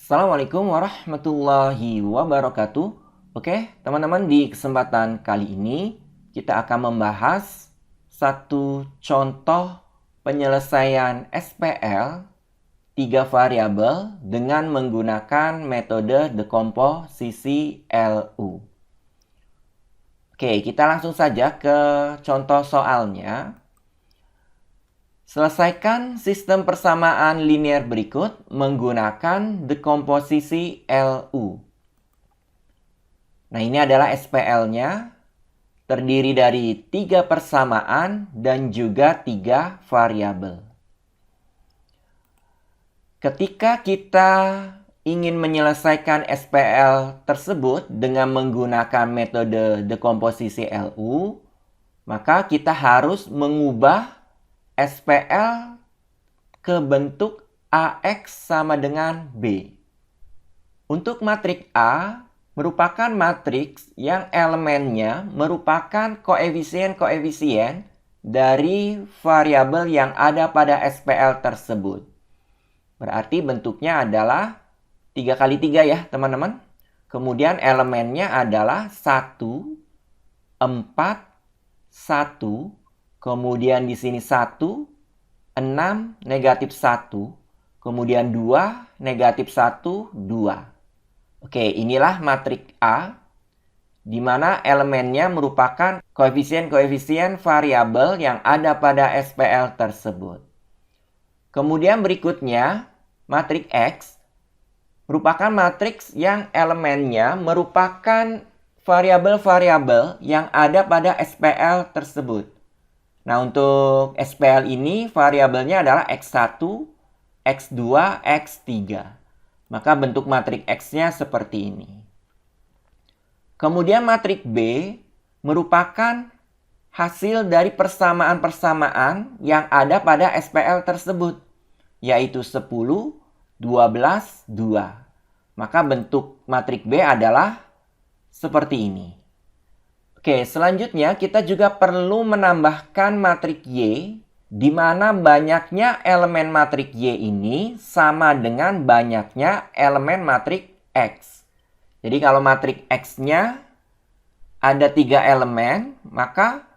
Assalamualaikum warahmatullahi wabarakatuh. Oke, teman-teman, di kesempatan kali ini kita akan membahas satu contoh penyelesaian SPL 3 variabel dengan menggunakan metode dekomposisi LU. Oke, kita langsung saja ke contoh soalnya. Selesaikan sistem persamaan linear berikut menggunakan dekomposisi LU. Nah, ini adalah SPL-nya. Terdiri dari 3 persamaan dan juga 3 variabel. Ketika kita ingin menyelesaikan SPL tersebut dengan menggunakan metode dekomposisi LU, maka kita harus mengubah SPL ke bentuk AX sama dengan B. Untuk matriks A merupakan matriks yang elemennya merupakan koefisien-koefisien dari variabel yang ada pada SPL tersebut. Berarti bentuknya adalah 3 kali 3 ya teman-teman. Kemudian elemennya adalah 1, 4, 1, kemudian di sini 1, 6, negatif 1. Kemudian 2, negatif 1, 2. Oke, inilah matriks A, di mana elemennya merupakan koefisien-koefisien variabel yang ada pada SPL tersebut. Kemudian berikutnya, matriks X merupakan matriks yang elemennya merupakan variabel-variabel yang ada pada SPL tersebut. Nah, untuk SPL ini variabelnya adalah X1, X2, X3. Maka bentuk matriks X-nya seperti ini. Kemudian matriks B merupakan hasil dari persamaan-persamaan yang ada pada SPL tersebut, yaitu 10, 12, 2. Maka bentuk matriks B adalah seperti ini. Oke, selanjutnya kita juga perlu menambahkan matriks Y, di mana banyaknya elemen matriks Y ini sama dengan banyaknya elemen matriks X. Jadi kalau matriks X-nya ada 3 elemen, maka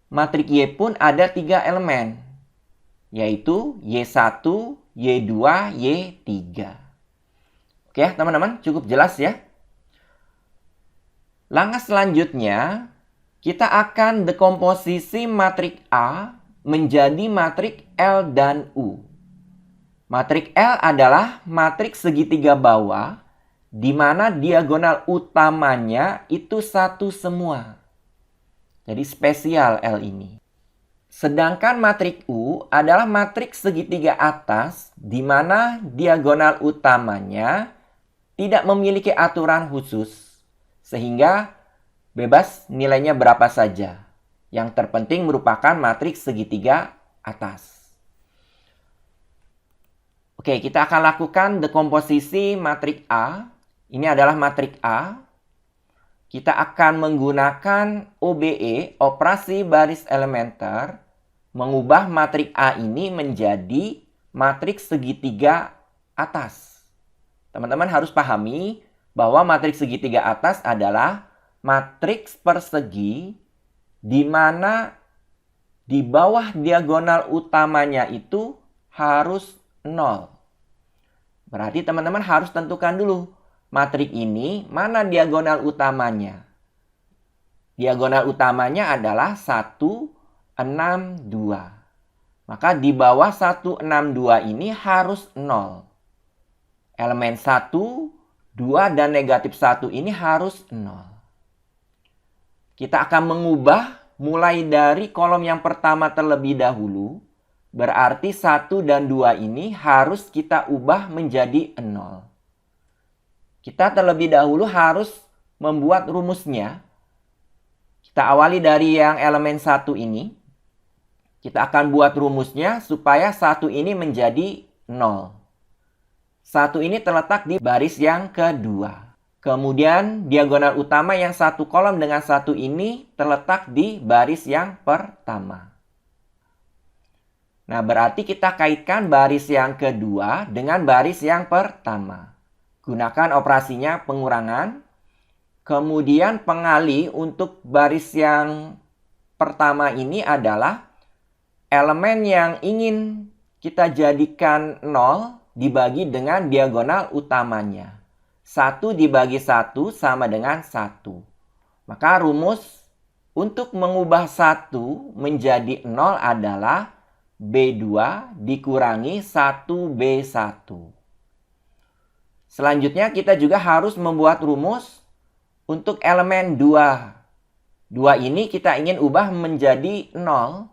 matriks Y pun ada 3 elemen, yaitu Y1, Y2, Y3. Oke, teman-teman, cukup jelas ya? Langkah selanjutnya, kita akan dekomposisi matriks A menjadi matriks L dan U. Matriks L adalah matriks segitiga bawah, di mana diagonal utamanya itu 1 semua. Jadi spesial L ini. Sedangkan matriks U adalah matriks segitiga atas, di mana diagonal utamanya tidak memiliki aturan khusus. Sehingga bebas nilainya berapa saja. Yang terpenting merupakan matriks segitiga atas. Oke, kita akan lakukan dekomposisi matriks A. Ini adalah matriks A. Kita akan menggunakan OBE, operasi baris elementer, mengubah matriks A ini menjadi matriks segitiga atas. Teman-teman harus pahami bahwa matriks segitiga atas adalah matriks persegi di mana di bawah diagonal utamanya itu harus 0. Berarti teman-teman harus tentukan dulu matriks ini mana diagonal utamanya. Diagonal utamanya adalah 1, 6, 2. Maka di bawah 1, 6, 2 ini harus 0. Elemen 1, 2 dan negatif 1 ini harus 0. Kita akan mengubah mulai dari kolom yang pertama terlebih dahulu. Berarti 1 dan 2 ini harus kita ubah menjadi 0. Kita terlebih dahulu harus membuat rumusnya. Kita awali dari yang elemen 1 ini. Kita akan buat rumusnya supaya 1 ini menjadi 0. 1 ini terletak di baris yang kedua. Kemudian diagonal utama yang 1 kolom dengan 1 ini terletak di baris yang pertama. Nah, berarti kita kaitkan baris yang kedua dengan baris yang pertama. gunakan operasinya pengurangan. Kemudian pengali untuk baris yang pertama ini adalah elemen yang ingin kita jadikan 0 dibagi dengan diagonal utamanya. 1 dibagi 1 sama dengan 1. Maka rumus untuk mengubah 1 menjadi 0 adalah B2 dikurangi 1B1. Selanjutnya kita juga harus membuat rumus untuk elemen 2. 2 ini kita ingin ubah menjadi 0.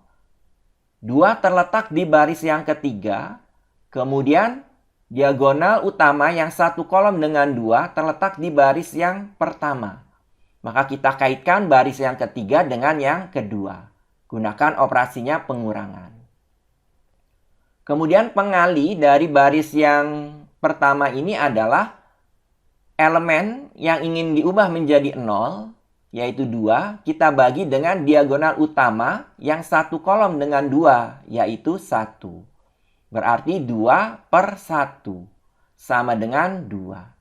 2 terletak di baris yang ketiga. Kemudian diagonal utama yang satu kolom dengan 2 terletak di baris yang pertama. Maka kita kaitkan baris yang ketiga dengan yang kedua. Gunakan operasinya pengurangan. Kemudian pengali dari baris yang pertama ini adalah elemen yang ingin diubah menjadi 0, yaitu 2, kita bagi dengan diagonal utama yang satu kolom dengan 2, yaitu 1. Berarti 2 per 1 sama dengan 2.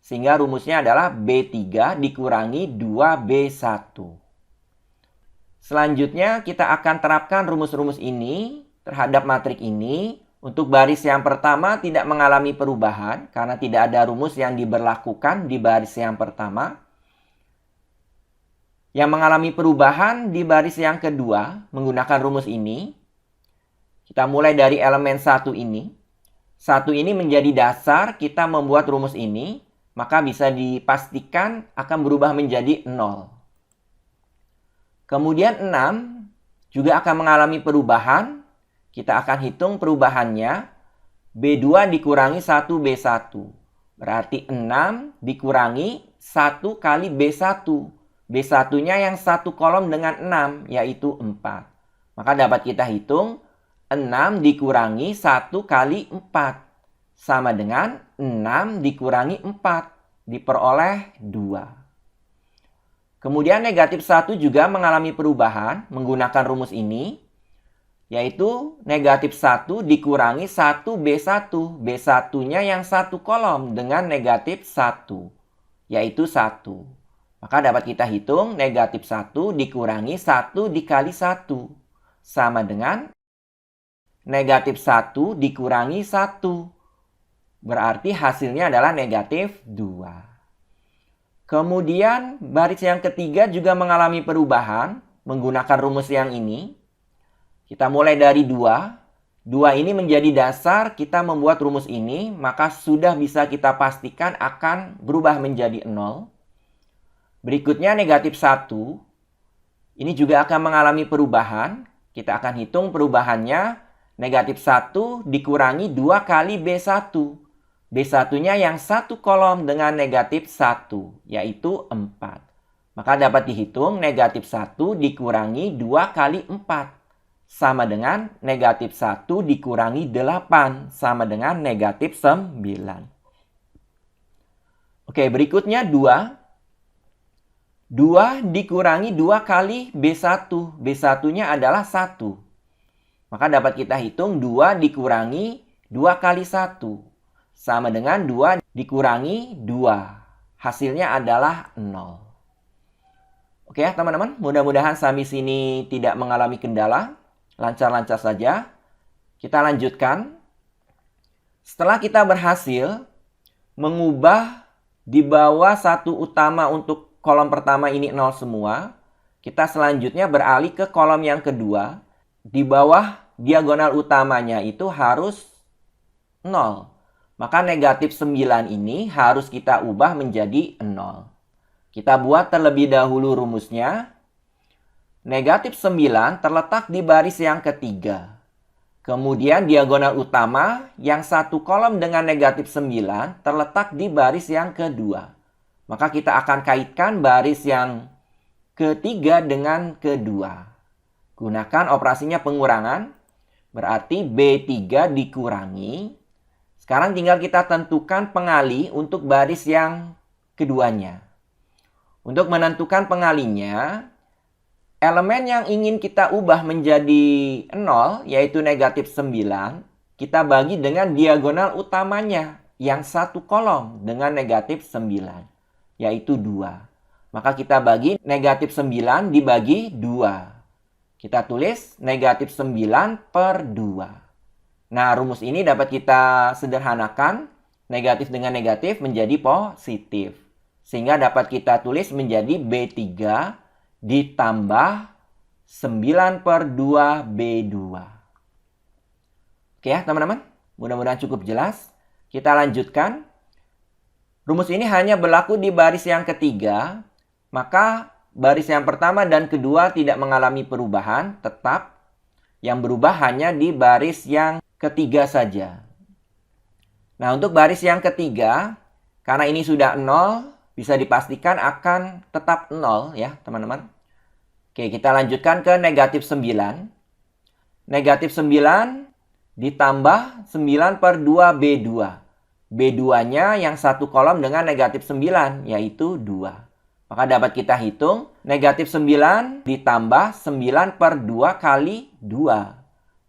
Sehingga rumusnya adalah B3 dikurangi 2B1. Selanjutnya kita akan terapkan rumus-rumus ini terhadap matrik ini. Untuk baris yang pertama tidak mengalami perubahan karena tidak ada rumus yang diberlakukan di baris yang pertama. Yang mengalami perubahan di baris yang kedua menggunakan rumus ini. Kita mulai dari elemen 1 ini. 1 ini menjadi dasar kita membuat rumus ini. Maka bisa dipastikan akan berubah menjadi 0. Kemudian 6 juga akan mengalami perubahan. Kita akan hitung perubahannya. B2 dikurangi 1B1. Berarti 6 dikurangi 1 kali B1. B1-nya yang satu kolom dengan 6, yaitu 4. Maka dapat kita hitung 6 dikurangi 1 kali 4. Sama dengan 6 dikurangi 4. Diperoleh 2. Kemudian negatif 1 juga mengalami perubahan menggunakan rumus ini. Yaitu negatif 1 dikurangi 1B1. B1-nya yang satu kolom dengan negatif 1. Yaitu 1. Maka dapat kita hitung negatif 1 dikurangi 1 dikali 1. Sama dengan negatif 1 dikurangi 1. Berarti hasilnya adalah negatif 2. Kemudian baris yang ketiga juga mengalami perubahan menggunakan rumus yang ini. Kita mulai dari 2. 2 ini menjadi dasar kita membuat rumus ini, maka sudah bisa kita pastikan akan berubah menjadi 0. Berikutnya negatif 1. Ini juga akan mengalami perubahan. Kita akan hitung perubahannya. Negatif 1 dikurangi 2 kali B1. B1-nya yang satu kolom dengan negatif 1, yaitu 4. Maka dapat dihitung negatif 1 dikurangi 2 kali 4. Sama dengan negatif 1 dikurangi 8. Sama dengan negatif 9. Oke, berikutnya 2. 2 dikurangi 2 kali B1. B1-nya adalah 1. Maka dapat kita hitung 2 dikurangi 2 kali 1. Sama dengan 2 dikurangi 2. Hasilnya adalah 0. Oke ya teman-teman, mudah-mudahan sampai sini tidak mengalami kendala. Lancar-lancar saja. Kita lanjutkan. Setelah kita berhasil mengubah di bawah satu utama untuk kolom pertama ini 0 semua, kita selanjutnya beralih ke kolom yang kedua. Di bawah diagonal utamanya itu harus 0. Maka negatif 9 ini harus kita ubah menjadi 0. Kita buat terlebih dahulu rumusnya. Negatif 9 terletak di baris yang ketiga. Kemudian diagonal utama yang satu kolom dengan negatif 9 terletak di baris yang kedua. Maka kita akan kaitkan baris yang ketiga dengan kedua. Gunakan operasinya pengurangan. Berarti B3 dikurangi. Sekarang tinggal kita tentukan pengali untuk baris yang keduanya. Untuk menentukan pengalinya, elemen yang ingin kita ubah menjadi 0, yaitu negatif 9, kita bagi dengan diagonal utamanya, yang satu kolom dengan negatif 9, yaitu 2. Maka kita bagi negatif 9 dibagi 2. Kita tulis negatif 9 per 2. Nah, rumus ini dapat kita sederhanakan. Negatif dengan negatif menjadi positif. Sehingga dapat kita tulis menjadi B3 ditambah 9 per 2 B2. Oke ya teman-teman, mudah-mudahan cukup jelas. Kita lanjutkan. Rumus ini hanya berlaku di baris yang ketiga, maka baris yang pertama dan kedua tidak mengalami perubahan, tetap yang berubah hanya di baris yang ketiga saja. Nah, untuk baris yang ketiga, karena ini sudah 0, bisa dipastikan akan tetap 0 ya teman-teman. Oke, kita lanjutkan ke negatif 9. Negatif 9 ditambah 9 per 2 B2. B2-nya yang satu kolom dengan negatif 9, yaitu 2. Maka dapat kita hitung negatif 9 ditambah 9 per 2 kali 2.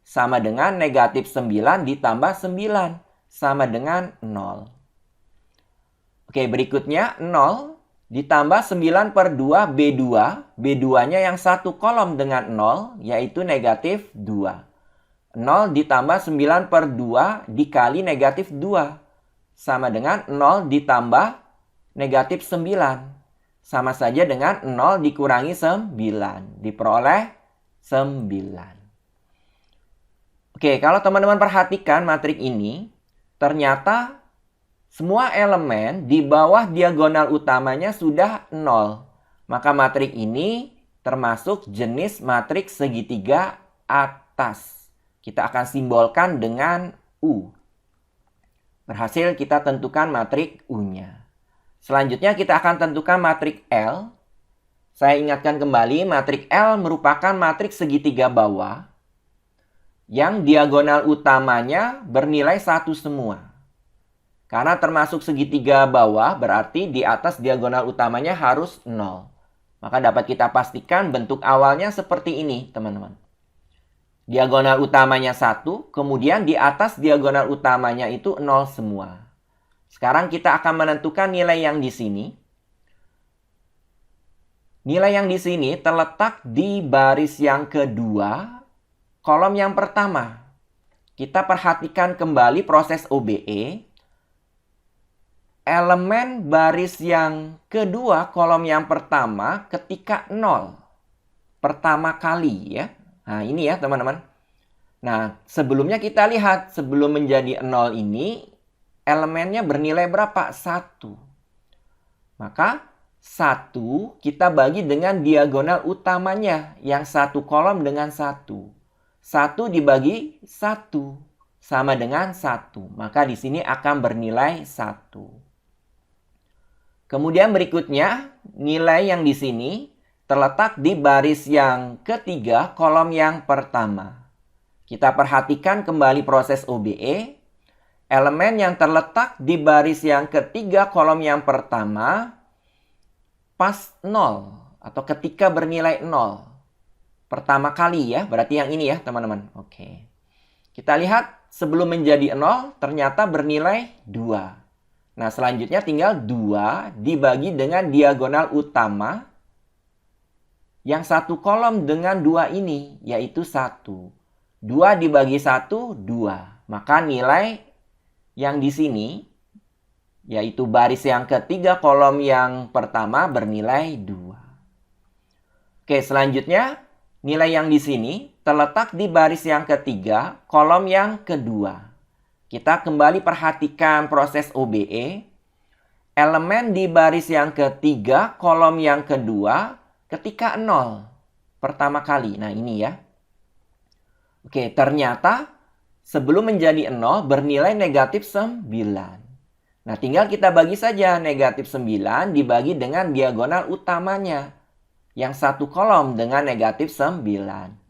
Sama dengan negatif 9 ditambah 9. Sama dengan 0. Oke, berikutnya 0 ditambah 9 per 2 B2. B2-nya yang satu kolom dengan 0, yaitu negatif 2. 0 ditambah 9 per 2 dikali negatif 2. Sama dengan 0 ditambah negatif 9. Sama saja dengan 0 dikurangi 9. Diperoleh 9. Oke, kalau teman-teman perhatikan matrik ini, ternyata semua elemen di bawah diagonal utamanya sudah 0. Maka matrik ini termasuk jenis matrik segitiga atas. Kita akan simbolkan dengan U. Berhasil kita tentukan matrik U-nya. Selanjutnya kita akan tentukan matrik L. Saya ingatkan kembali, matrik L merupakan matrik segitiga bawah yang diagonal utamanya bernilai 1 semua. Karena termasuk segitiga bawah, berarti di atas diagonal utamanya harus 0. Maka dapat kita pastikan bentuk awalnya seperti ini, teman-teman. Diagonal utamanya 1, kemudian di atas diagonal utamanya itu 0 semua. Sekarang kita akan menentukan nilai yang di sini. Nilai yang di sini terletak di baris yang kedua, kolom yang pertama. Kita perhatikan kembali proses OBE. Elemen baris yang kedua, kolom yang pertama ketika 0. Pertama kali ya. Nah ini ya teman-teman. Nah sebelumnya kita lihat, sebelum menjadi 0 ini, elemennya bernilai berapa? 1. Maka 1 kita bagi dengan diagonal utamanya, yang satu kolom dengan 1. 1 dibagi 1 sama dengan 1. Maka di sini akan bernilai 1. Kemudian berikutnya, nilai yang di sini terletak di baris yang ketiga, kolom yang pertama. Kita perhatikan kembali proses OBE. Elemen yang terletak di baris yang ketiga, kolom yang pertama, pas 0 atau ketika bernilai 0. Pertama kali ya, berarti yang ini ya teman-teman. Oke. Kita lihat sebelum menjadi 0 ternyata bernilai 2. Nah selanjutnya tinggal 2 dibagi dengan diagonal utama yang satu kolom dengan 2 ini, yaitu 1. 2 dibagi 1, 2. Maka nilai yang di sini, yaitu baris yang ketiga kolom yang pertama bernilai 2. Oke, selanjutnya nilai yang di sini terletak di baris yang ketiga, kolom yang kedua. Kita kembali perhatikan proses OBE. Elemen di baris yang ketiga, kolom yang kedua, ketika 0. Pertama kali. Nah ini ya. Oke, ternyata sebelum menjadi 0 bernilai negatif 9. Nah tinggal kita bagi saja negatif 9 dibagi dengan diagonal utamanya. Yang satu kolom dengan negatif 9,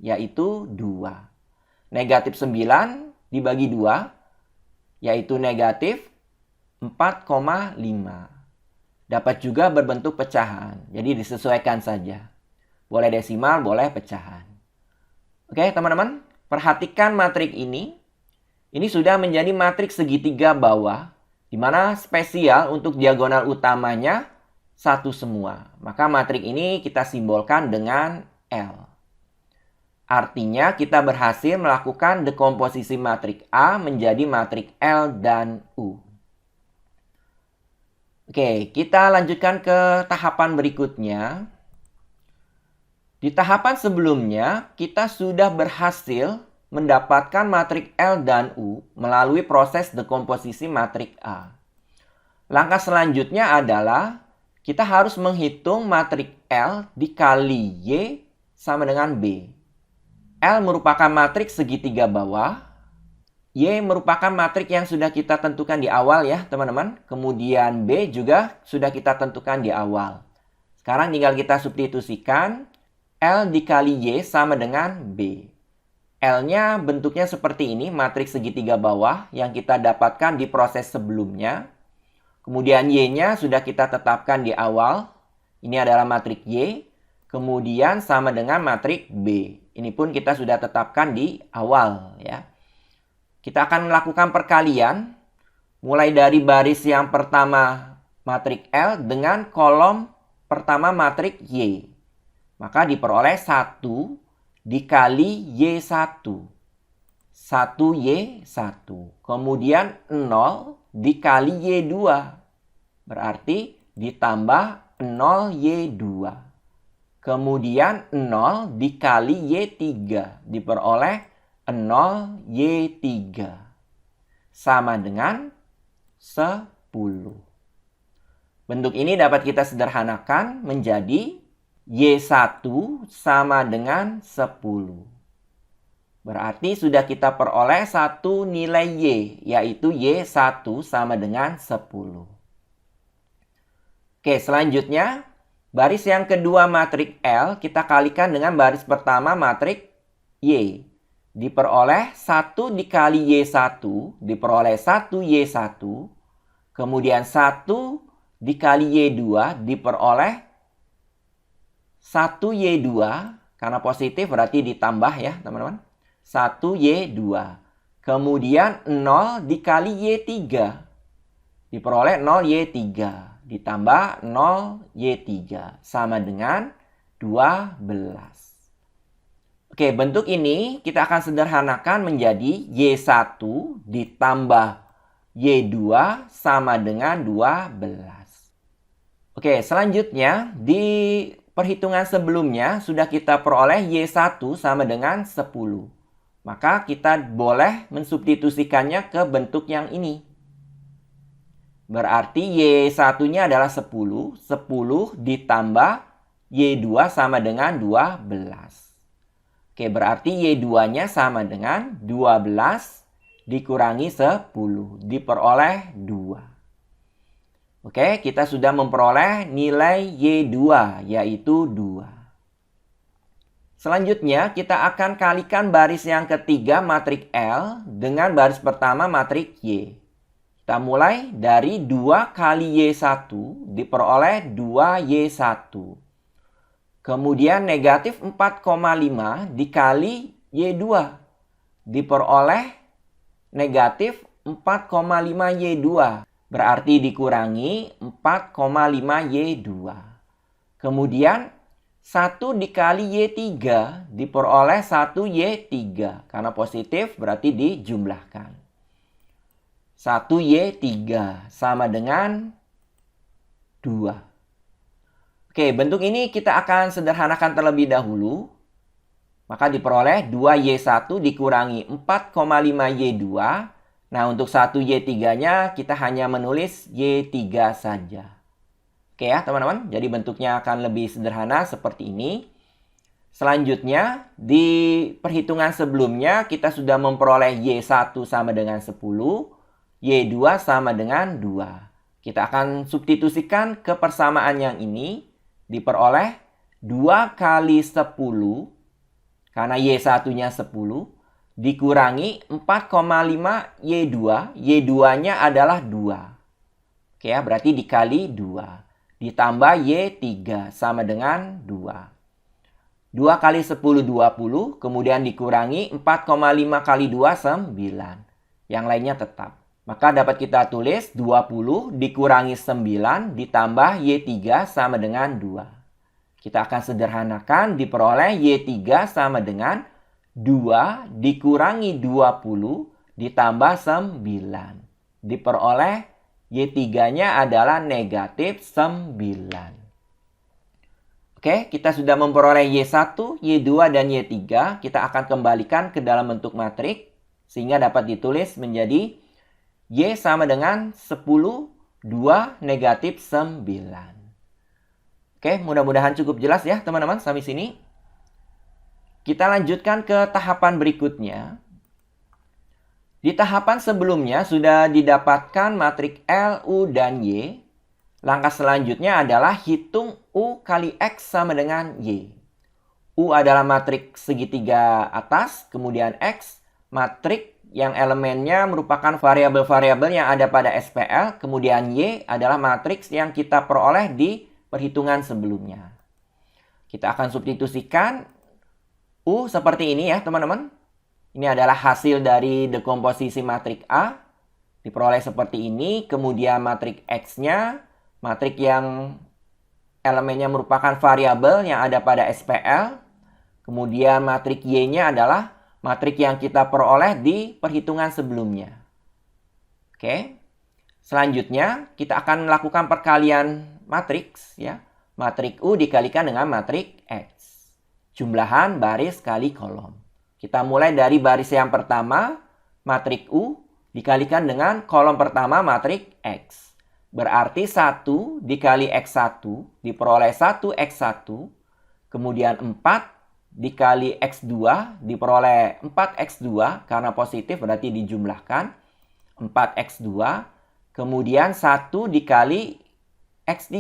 yaitu 2. Negatif 9 dibagi 2, yaitu negatif 4,5. Dapat juga berbentuk pecahan. Jadi disesuaikan saja. Boleh desimal, boleh pecahan. Oke teman-teman, perhatikan matrik ini. Ini sudah menjadi matrik segitiga bawah Di mana spesial untuk diagonal utamanya 1 semua. Maka matriks ini kita simbolkan dengan L. Artinya kita berhasil melakukan dekomposisi matriks A menjadi matriks L dan U. Oke, kita lanjutkan ke tahapan berikutnya. Di tahapan sebelumnya, kita sudah berhasil mendapatkan matriks L dan U melalui proses dekomposisi matriks A. Langkah selanjutnya adalah kita harus menghitung matriks L dikali Y sama dengan B. L merupakan matriks segitiga bawah. Y merupakan matriks yang sudah kita tentukan di awal ya teman-teman. Kemudian B juga sudah kita tentukan di awal. Sekarang tinggal kita substitusikan. L dikali Y sama dengan B. L-nya bentuknya seperti ini, matriks segitiga bawah yang kita dapatkan di proses sebelumnya. Kemudian Y-nya sudah kita tetapkan di awal. Ini adalah matriks Y. Kemudian sama dengan matriks B. Ini pun kita sudah tetapkan di awal ya. Kita akan melakukan perkalian mulai dari baris yang pertama matriks L dengan kolom pertama matriks Y. Maka diperoleh 1 dikali Y1. 1Y1. Kemudian 0 dikali Y2. Berarti ditambah 0Y2. Kemudian 0 dikali Y3 diperoleh 0Y3 sama dengan 10. Bentuk ini dapat kita sederhanakan menjadi Y1 sama dengan 10. Berarti sudah kita peroleh satu nilai Y, yaitu Y1 sama dengan 10. Oke, selanjutnya baris yang kedua matriks L kita kalikan dengan baris pertama matriks Y. Diperoleh 1 dikali Y1 diperoleh 1Y1. Kemudian 1 dikali Y2 diperoleh 1Y2. Karena positif berarti ditambah ya teman-teman. 1Y2. Kemudian 0 dikali Y3. Diperoleh 0Y3. Ditambah 0Y3 sama dengan 12. Oke, bentuk ini kita akan sederhanakan menjadi Y1 ditambah Y2 sama dengan 12. Oke, selanjutnya di perhitungan sebelumnya sudah kita peroleh Y1 sama dengan 10. Maka kita boleh mensubstitusikannya ke bentuk yang ini. Berarti Y1-nya adalah 10. 10 ditambah Y2 sama dengan 12. Oke, berarti Y2-nya sama dengan 12 dikurangi 10. Diperoleh 2. Oke, kita sudah memperoleh nilai Y2, yaitu 2. Selanjutnya, kita akan kalikan baris yang ketiga matriks L dengan baris pertama matriks Y. Kita mulai dari 2 kali Y1 diperoleh 2Y1. Kemudian negatif 4,5 dikali Y2 diperoleh negatif 4,5Y2. Berarti dikurangi 4,5Y2. Kemudian 1 dikali Y3 diperoleh 1Y3. Karena positif berarti dijumlahkan. 1Y3 sama dengan 2. Oke, bentuk ini kita akan sederhanakan terlebih dahulu. Maka diperoleh 2Y1 dikurangi 4,5Y2. Nah, untuk 1Y3-nya kita hanya menulis Y3 saja. Oke ya teman-teman, jadi bentuknya akan lebih sederhana seperti ini. Selanjutnya, di perhitungan sebelumnya kita sudah memperoleh Y1 sama dengan 10. Y2 sama dengan 2. Kita akan substitusikan ke persamaan yang ini. Diperoleh 2 kali 10. Karena Y1-nya 10. Dikurangi 4,5 Y2. Y2-nya adalah 2. Oke ya, berarti dikali 2. Ditambah Y3 sama dengan 2. 2 kali 10, 20. Kemudian dikurangi 4,5 kali 2, 9. Yang lainnya tetap. Maka dapat kita tulis 20 dikurangi 9 ditambah Y3 sama dengan 2. Kita akan sederhanakan, diperoleh Y3 sama dengan 2 dikurangi 20 ditambah 9. Diperoleh Y3-nya adalah negatif 9. Oke, kita sudah memperoleh Y1, Y2, dan Y3. Kita akan kembalikan ke dalam bentuk matriks sehingga dapat ditulis menjadi Y sama dengan 10, 2, negatif 9. Oke, mudah-mudahan cukup jelas ya teman-teman sampai sini. Kita lanjutkan ke tahapan berikutnya. Di tahapan sebelumnya sudah didapatkan matriks L, U, dan Y. Langkah selanjutnya adalah hitung U kali X sama dengan Y. U adalah matriks segitiga atas, kemudian X, matriks yang elemennya merupakan variabel-variabel yang ada pada SPL, kemudian Y adalah matriks yang kita peroleh di perhitungan sebelumnya. Kita akan substitusikan U seperti ini ya teman-teman. Ini adalah hasil dari dekomposisi matriks A. Diperoleh seperti ini, kemudian matriks X-nya, matriks yang elemennya merupakan variabel yang ada pada SPL. Kemudian matriks Y-nya adalah matriks yang kita peroleh di perhitungan sebelumnya. Oke. Selanjutnya, kita akan melakukan perkalian matriks ya. Matriks U dikalikan dengan matriks X. Jumlahan baris kali kolom. Kita mulai dari baris yang pertama, matriks U dikalikan dengan kolom pertama matriks X. Berarti 1 dikali X1 diperoleh 1X1. Kemudian 4 dikali X2 diperoleh 4X2. Karena positif berarti dijumlahkan 4X2. Kemudian 1 dikali X3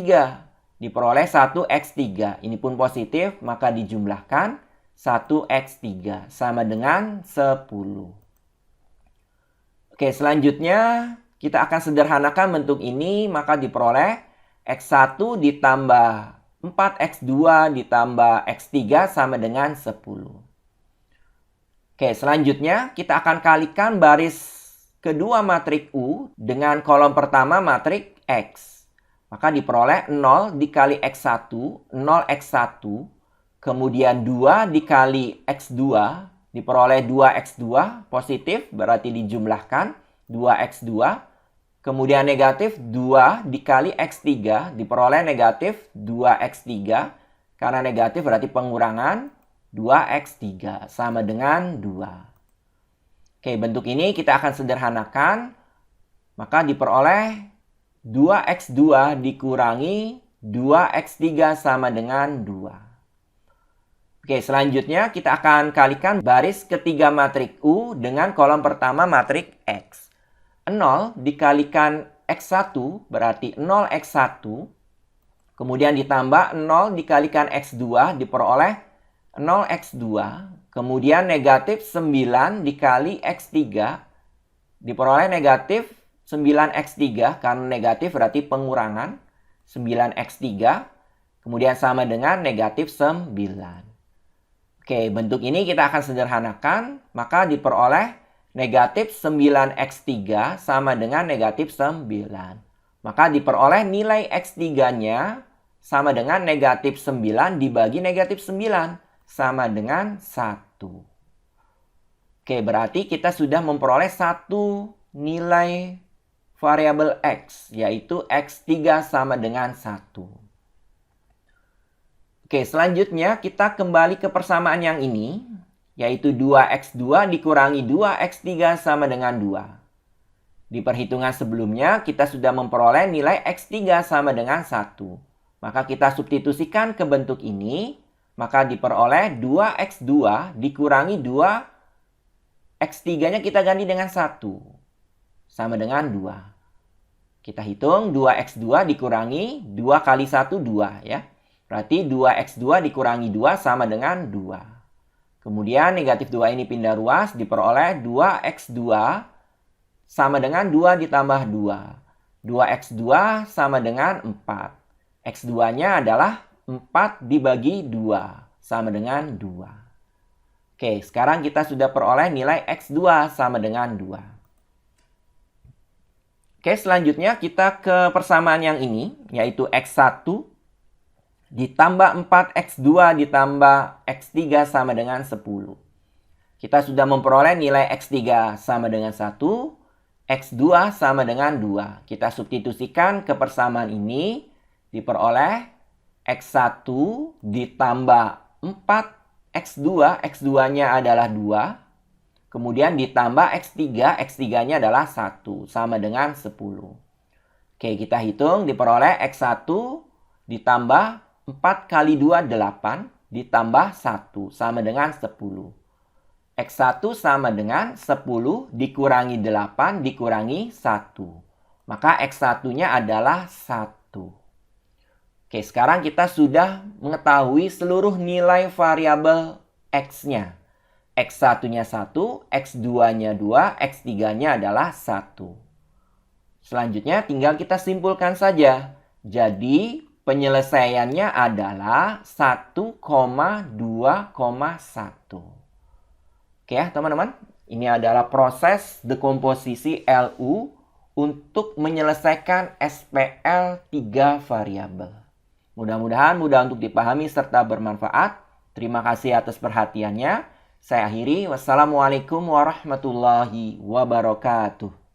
diperoleh 1X3. Ini pun positif maka dijumlahkan 1X3 sama dengan 10. Oke, selanjutnya kita akan sederhanakan bentuk ini, maka diperoleh X1 ditambah 4X2 ditambah X3 sama dengan 10. Oke, selanjutnya kita akan kalikan baris kedua matriks U dengan kolom pertama matriks X. Maka diperoleh 0 dikali X1, 0X1. Kemudian 2 dikali X2, diperoleh 2X2, positif berarti dijumlahkan 2X2. Kemudian negatif 2 dikali X3, diperoleh negatif 2X3. Karena negatif berarti pengurangan 2X3 sama dengan 2. Oke, bentuk ini kita akan sederhanakan. Maka diperoleh 2X2 dikurangi 2X3 sama dengan 2. Oke, selanjutnya kita akan kalikan baris ketiga matriks U dengan kolom pertama matriks X. 0 dikalikan X1 berarti 0X1. Kemudian ditambah 0 dikalikan X2 diperoleh 0X2. Kemudian negatif 9 dikali X3 diperoleh negatif 9X3. Karena negatif berarti pengurangan 9X3. Kemudian sama dengan negatif 9. Oke, bentuk ini kita akan sederhanakan, maka diperoleh negatif 9X3 sama dengan negatif 9. Maka diperoleh nilai X3-nya sama dengan negatif 9 dibagi negatif 9 sama dengan 1. Oke, berarti kita sudah memperoleh satu nilai variabel X, yaitu X3 sama dengan 1. Oke, selanjutnya kita kembali ke persamaan yang ini, yaitu 2X2 dikurangi 2X3 sama dengan 2. Di perhitungan sebelumnya, kita sudah memperoleh nilai X3 sama dengan 1. Maka kita substitusikan ke bentuk ini, maka diperoleh 2X2 dikurangi 2X3-nya kita ganti dengan 1. Sama dengan 2. Kita hitung 2X2 dikurangi 2 kali 1, 2 ya. Berarti 2X2 dikurangi 2 sama dengan 2. Kemudian negatif 2 ini pindah ruas, diperoleh 2X2 sama dengan 2 ditambah 2. 2X2 sama dengan 4. X2-nya adalah 4 dibagi 2 sama dengan 2. Oke, sekarang kita sudah peroleh nilai X2 sama dengan 2. Oke, selanjutnya kita ke persamaan yang ini, yaitu X1 ditambah 4X2 ditambah X3 sama dengan 10. Kita sudah memperoleh nilai X3 sama dengan 1, X2 sama dengan 2. Kita substitusikan ke persamaan ini, diperoleh X1 ditambah 4X2, X2-nya adalah 2. Kemudian ditambah X3, X3-nya adalah 1, sama dengan 10. Oke, kita hitung, diperoleh X1 ditambah 4 kali 2, 8, ditambah 1, sama dengan 10. X1 sama dengan 10 dikurangi 8 dikurangi 1. Maka X1-nya adalah 1. Oke, sekarang kita sudah mengetahui seluruh nilai variabel X-nya. X1-nya 1, X2-nya 2, X3-nya adalah 1. Selanjutnya tinggal kita simpulkan saja. Jadi penyelesaiannya adalah 1,2,1. Oke ya teman-teman. Ini adalah proses dekomposisi LU untuk menyelesaikan SPL 3 variabel. Mudah-mudahan mudah untuk dipahami serta bermanfaat. Terima kasih atas perhatiannya. Saya akhiri. Wassalamualaikum warahmatullahi wabarakatuh.